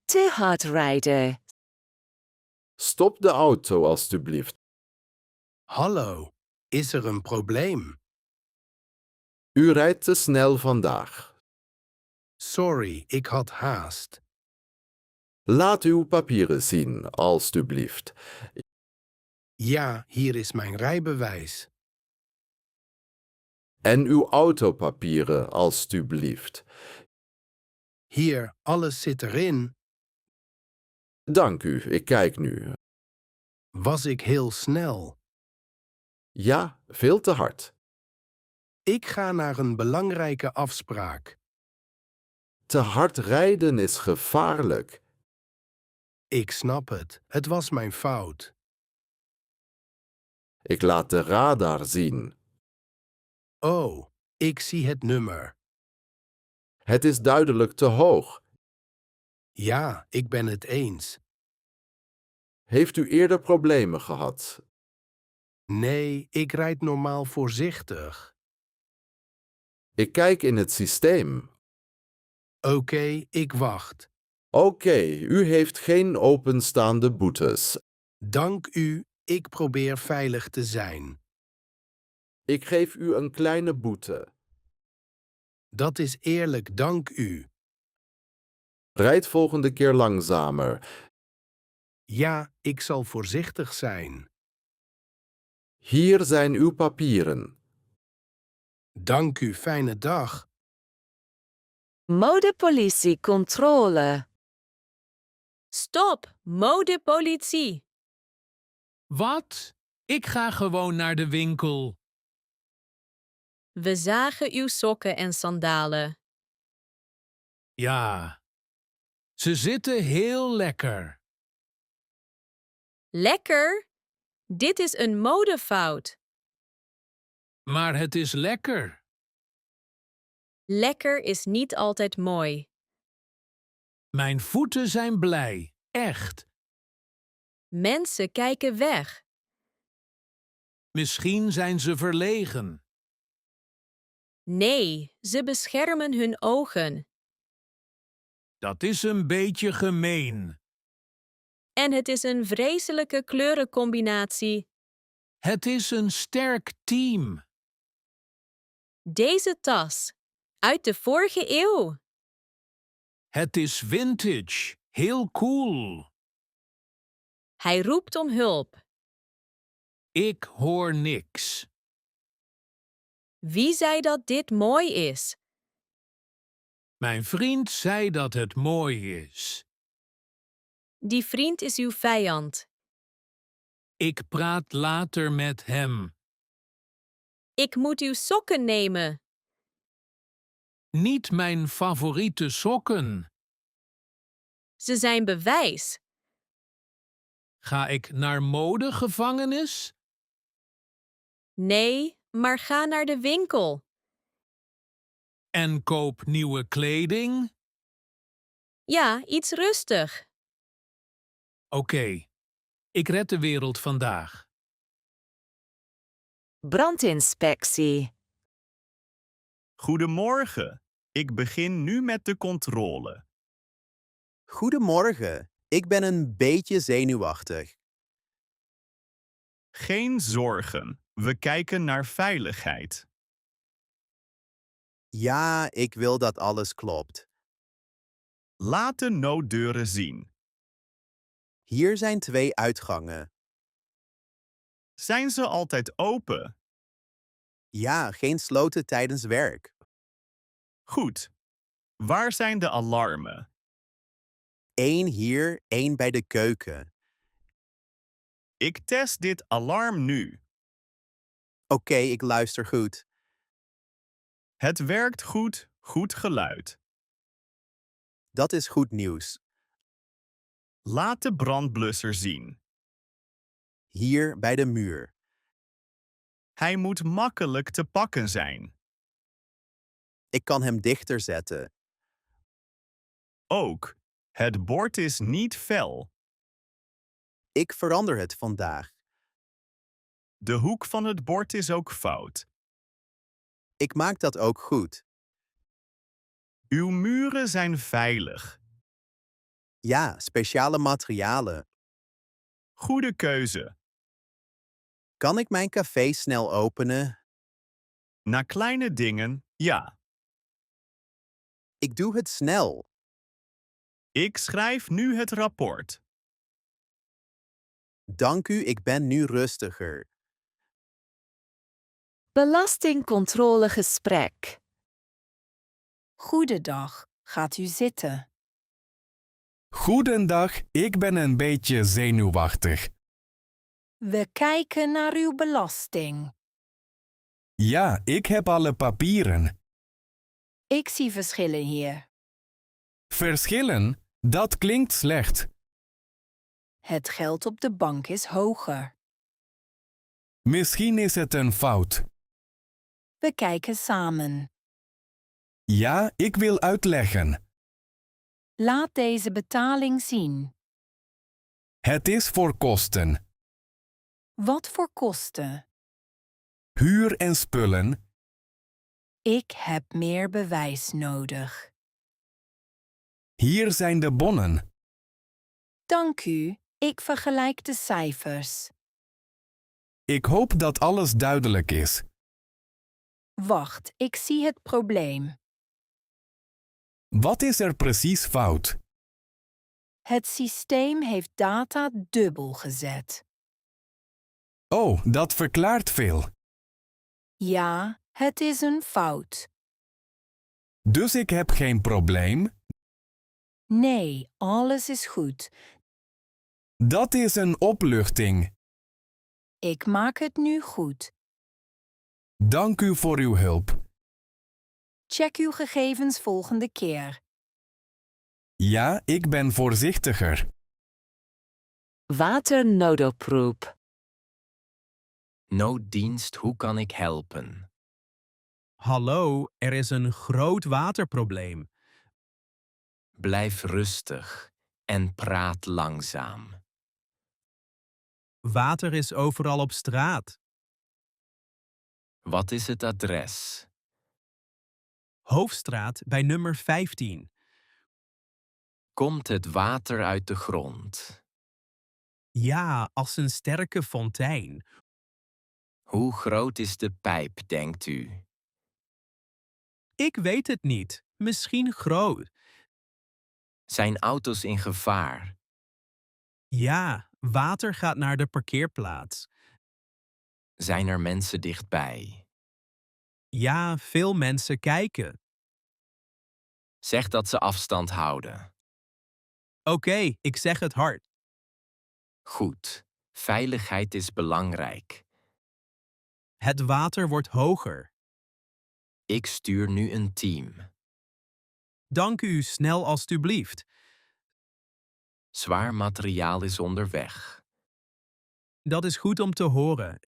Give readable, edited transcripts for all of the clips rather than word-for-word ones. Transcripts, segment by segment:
Te hard rijden. Stop de auto alstublieft. Hallo, is er een probleem? U rijdt te snel vandaag. Sorry, ik had haast. Laat uw papieren zien, alstublieft. Ja, hier is mijn rijbewijs. En uw autopapieren, alstublieft. Hier, alles zit erin. Dank u, ik kijk nu. Was ik heel snel? Ja, veel te hard. Ik ga naar een belangrijke afspraak. Te hard rijden is gevaarlijk. Ik snap het. Het was mijn fout. Ik laat de radar zien. Oh, ik zie het nummer. Het is duidelijk te hoog. Ja, ik ben het eens. Heeft u eerder problemen gehad? Nee, ik rijd normaal voorzichtig. Ik kijk in het systeem. Oké, ik wacht. Oké, u heeft geen openstaande boetes. Dank u, ik probeer veilig te zijn. Ik geef u een kleine boete. Dat is eerlijk, dank u. Rijd volgende keer langzamer. Ja, ik zal voorzichtig zijn. Hier zijn uw papieren. Dank u, fijne dag. Modepolitie controle. Stop, modepolitie. Wat? Ik ga gewoon naar de winkel. We zagen uw sokken en sandalen. Ja. Ze zitten heel lekker. Lekker? Dit is een modefout. Maar het is lekker. Lekker is niet altijd mooi. Mijn voeten zijn blij. Echt. Mensen kijken weg. Misschien zijn ze verlegen. Nee, ze beschermen hun ogen. Dat is een beetje gemeen. En het is een vreselijke kleurencombinatie. Het is een sterk team. Deze tas. Uit de vorige eeuw. Het is vintage. Heel cool. Hij roept om hulp. Ik hoor niks. Wie zei dat dit mooi is? Mijn vriend zei dat het mooi is. Die vriend is uw vijand. Ik praat later met hem. Ik moet uw sokken nemen. Niet mijn favoriete sokken. Ze zijn bewijs. Ga ik naar modegevangenis? Nee, maar ga naar de winkel. En koop nieuwe kleding? Ja, iets rustig. Oké. Ik red de wereld vandaag. Brandinspectie. Goedemorgen. Ik begin nu met de controle. Goedemorgen, ik ben een beetje zenuwachtig. Geen zorgen. We kijken naar veiligheid. Ja, ik wil dat alles klopt. Laat de nooddeuren zien. Hier zijn 2 uitgangen. Zijn ze altijd open? Ja, geen sloten tijdens werk. Goed. Waar zijn de alarmen? 1 hier, 1 bij de keuken. Ik test dit alarm nu. Oké, ik luister goed. Het werkt goed, goed geluid. Dat is goed nieuws. Laat de brandblusser zien. Hier bij de muur. Hij moet makkelijk te pakken zijn. Ik kan hem dichter zetten. Ook, het bord is niet fel. Ik verander het vandaag. De hoek van het bord is ook fout. Ik maak dat ook goed. Uw muren zijn veilig. Ja, speciale materialen. Goede keuze. Kan ik mijn café snel openen? Na kleine dingen, ja. Ik doe het snel. Ik schrijf nu het rapport. Dank u, ik ben nu rustiger. Belastingcontrolegesprek. Goedendag, gaat u zitten. Goedendag, ik ben een beetje zenuwachtig. We kijken naar uw belasting. Ja, ik heb alle papieren. Ik zie verschillen hier. Verschillen? Dat klinkt slecht. Het geld op de bank is hoger. Misschien is het een fout. We kijken samen. Ja, ik wil uitleggen. Laat deze betaling zien. Het is voor kosten. Wat voor kosten? Huur en spullen. Ik heb meer bewijs nodig. Hier zijn de bonnen. Dank u, ik vergelijk de cijfers. Ik hoop dat alles duidelijk is. Wacht, ik zie het probleem. Wat is er precies fout? Het systeem heeft data dubbel gezet. Oh, dat verklaart veel. Ja, het is een fout. Dus ik heb geen probleem? Nee, alles is goed. Dat is een opluchting. Ik maak het nu goed. Dank u voor uw hulp. Check uw gegevens volgende keer. Ja, ik ben voorzichtiger. Waternodoproep. Nooddienst, hoe kan ik helpen? Hallo, er is een groot waterprobleem. Blijf rustig en praat langzaam. Water is overal op straat. Wat is het adres? Hoofdstraat bij nummer 15. Komt het water uit de grond? Ja, als een sterke fontein. Hoe groot is de pijp, denkt u? Ik weet het niet. Misschien groot. Zijn auto's in gevaar? Ja, water gaat naar de parkeerplaats. Zijn er mensen dichtbij? Ja, veel mensen kijken. Zeg dat ze afstand houden. Oké, ik zeg het hard. Goed. Veiligheid is belangrijk. Het water wordt hoger. Ik stuur nu een team. Dank u, snel alstublieft. Zwaar materiaal is onderweg. Dat is goed om te horen.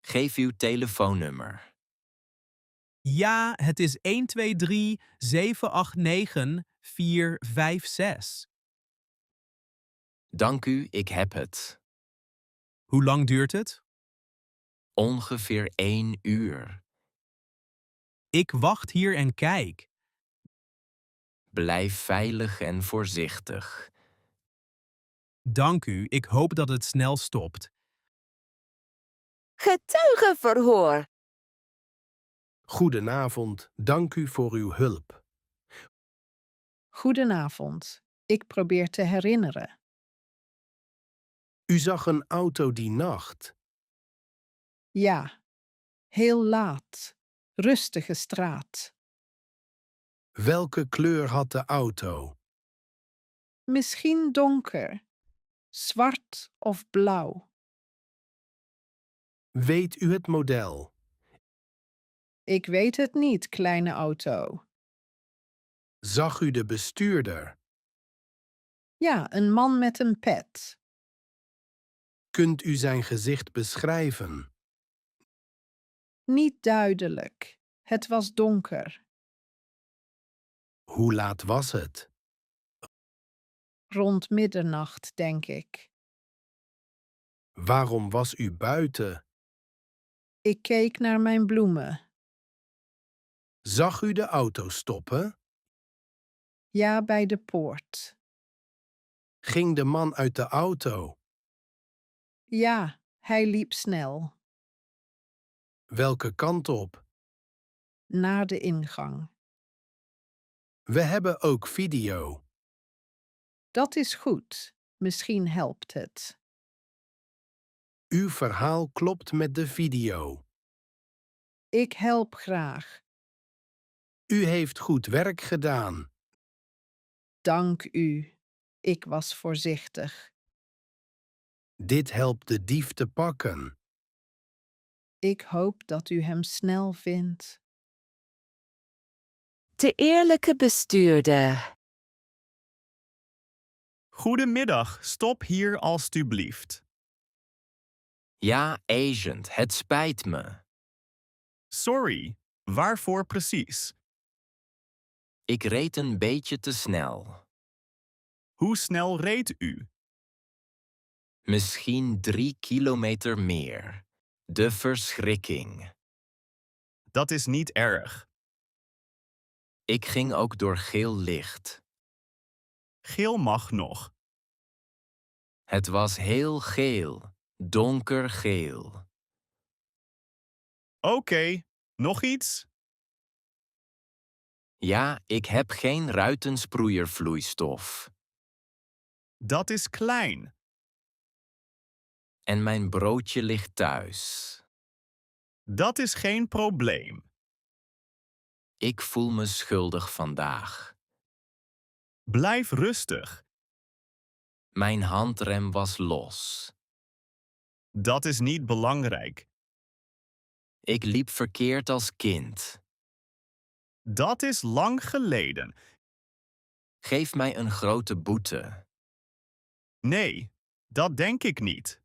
Geef uw telefoonnummer. Ja, het is 123 789 456. Dank u, ik heb het. Hoe lang duurt het? Ongeveer 1 uur. Ik wacht hier en kijk. Blijf veilig en voorzichtig. Dank u, ik hoop dat het snel stopt. Getuigenverhoor. Goedenavond, dank u voor uw hulp. Goedenavond. Ik probeer te herinneren. U zag een auto die nacht. Ja, heel laat. Rustige straat. Welke kleur had de auto? Misschien donker. Zwart of blauw. Weet u het model? Ik weet het niet, kleine auto. Zag u de bestuurder? Ja, een man met een pet. Kunt u zijn gezicht beschrijven? Niet duidelijk. Het was donker. Hoe laat was het? Rond middernacht, denk ik. Waarom was u buiten? Ik keek naar mijn bloemen. Zag u de auto stoppen? Ja, bij de poort. Ging de man uit de auto? Ja, hij liep snel. Welke kant op? Naar de ingang. We hebben ook video. Dat is goed. Misschien helpt het. Uw verhaal klopt met de video. Ik help graag. U heeft goed werk gedaan. Dank u. Ik was voorzichtig. Dit helpt de dief te pakken. Ik hoop dat u hem snel vindt. De eerlijke bestuurder. Goedemiddag, stop hier alstublieft. Ja, agent, het spijt me. Sorry, waarvoor precies? Ik reed een beetje te snel. Hoe snel reed u? Misschien 3 kilometer meer. De verschrikking. Dat is niet erg. Ik ging ook door geel licht. Geel mag nog. Het was heel geel, donkergeel. Oké, nog iets? Ja, ik heb geen ruitensproeiervloeistof. Dat is klein. En mijn broodje ligt thuis. Dat is geen probleem. Ik voel me schuldig vandaag. Blijf rustig. Mijn handrem was los. Dat is niet belangrijk. Ik liep verkeerd als kind. Dat is lang geleden. Geef mij een grote boete. Nee, dat denk ik niet.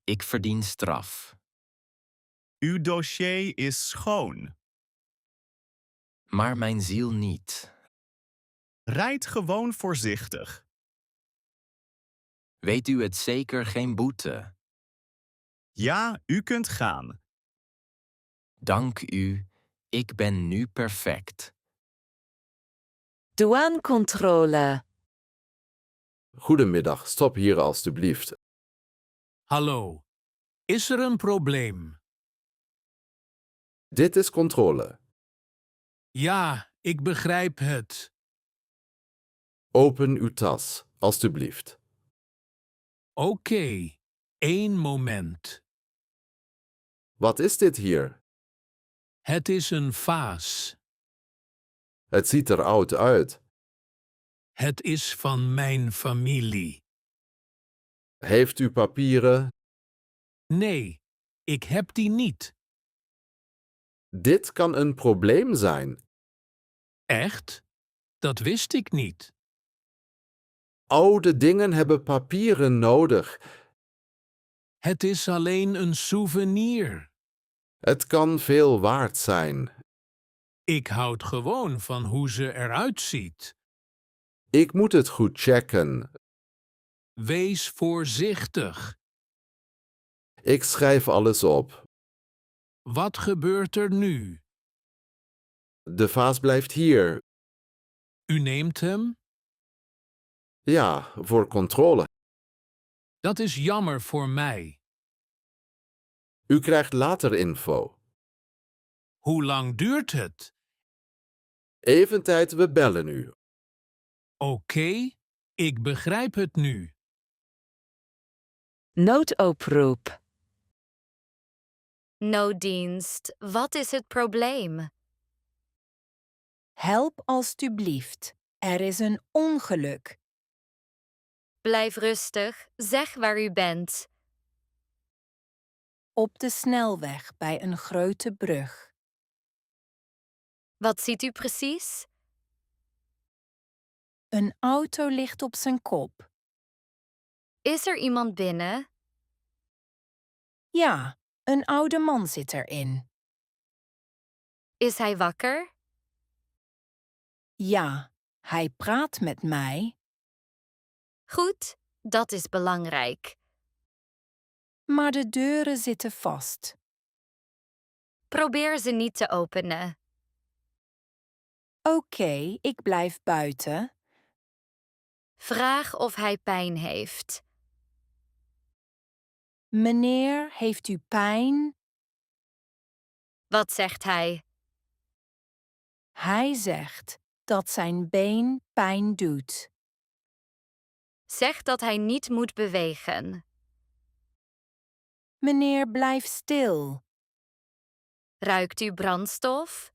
Ik verdien straf. Uw dossier is schoon. Maar mijn ziel niet. Rijd gewoon voorzichtig. Weet u het zeker, geen boete? Ja, u kunt gaan. Dank u, ik ben nu perfect. Douanecontrole. Goedemiddag, stop hier alstublieft. Hallo. Is er een probleem? Dit is controle. Ja, ik begrijp het. Open uw tas, alstublieft. Oké, 1 moment. Wat is dit hier? Het is een vaas. Het ziet er oud uit. Het is van mijn familie. Heeft u papieren? Nee, ik heb die niet. Dit kan een probleem zijn. Echt? Dat wist ik niet. Oude dingen hebben papieren nodig. Het is alleen een souvenir. Het kan veel waard zijn. Ik houd gewoon van hoe ze eruit ziet. Ik moet het goed checken. Wees voorzichtig. Ik schrijf alles op. Wat gebeurt er nu? De vaas blijft hier. U neemt hem? Ja, voor controle. Dat is jammer voor mij. U krijgt later info. Hoe lang duurt het? Even tijd, we bellen u. Oké, ik begrijp het nu. Noodoproep. Nooddienst, wat is het probleem? Help alstublieft. Er is een ongeluk. Blijf rustig, zeg waar u bent. Op de snelweg bij een grote brug. Wat ziet u precies? Een auto ligt op zijn kop. Is er iemand binnen? Ja, een oude man zit erin. Is hij wakker? Ja, hij praat met mij. Goed, dat is belangrijk. Maar de deuren zitten vast. Probeer ze niet te openen. Oké, ik blijf buiten. Vraag of hij pijn heeft. Meneer, heeft u pijn? Wat zegt hij? Hij zegt dat zijn been pijn doet. Zeg dat hij niet moet bewegen. Meneer, blijf stil. Ruikt u brandstof?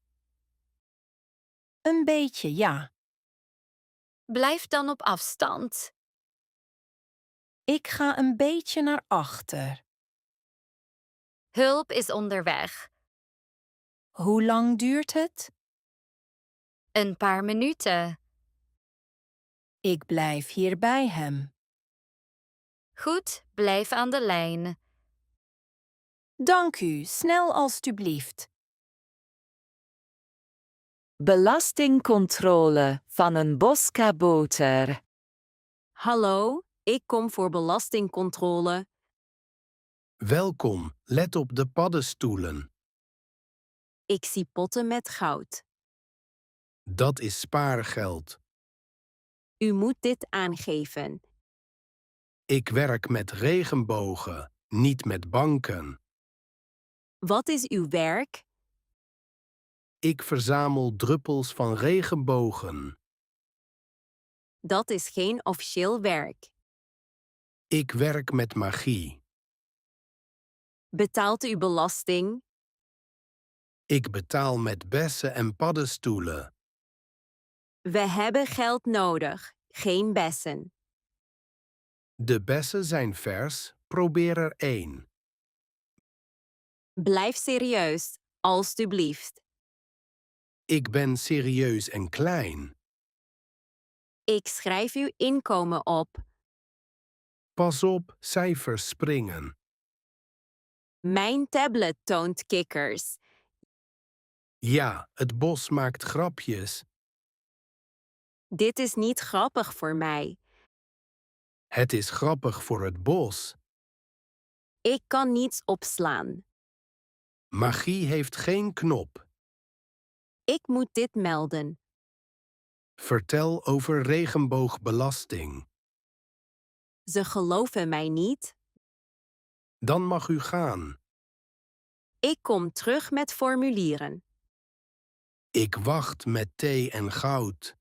Een beetje, ja. Blijf dan op afstand. Ik ga een beetje naar achter. Hulp is onderweg. Hoe lang duurt het? Een paar minuten. Ik blijf hier bij hem. Goed, blijf aan de lijn. Dank u, snel alstublieft. Belastingcontrole van een boskaboter. Hallo, ik kom voor belastingcontrole. Welkom, let op de paddenstoelen. Ik zie potten met goud. Dat is spaargeld. U moet dit aangeven. Ik werk met regenbogen, niet met banken. Wat is uw werk? Ik verzamel druppels van regenbogen. Dat is geen officieel werk. Ik werk met magie. Betaalt u belasting? Ik betaal met bessen en paddenstoelen. We hebben geld nodig, geen bessen. De bessen zijn vers, probeer er 1. Blijf serieus, alstublieft. Ik ben serieus en klein. Ik schrijf uw inkomen op. Pas op, cijfers springen. Mijn tablet toont kikkers. Ja, het bos maakt grapjes. Dit is niet grappig voor mij. Het is grappig voor het bos. Ik kan niets opslaan. Magie heeft geen knop. Ik moet dit melden. Vertel over regenboogbelasting. Ze geloven mij niet. Dan mag u gaan. Ik kom terug met formulieren. Ik wacht met thee en goud.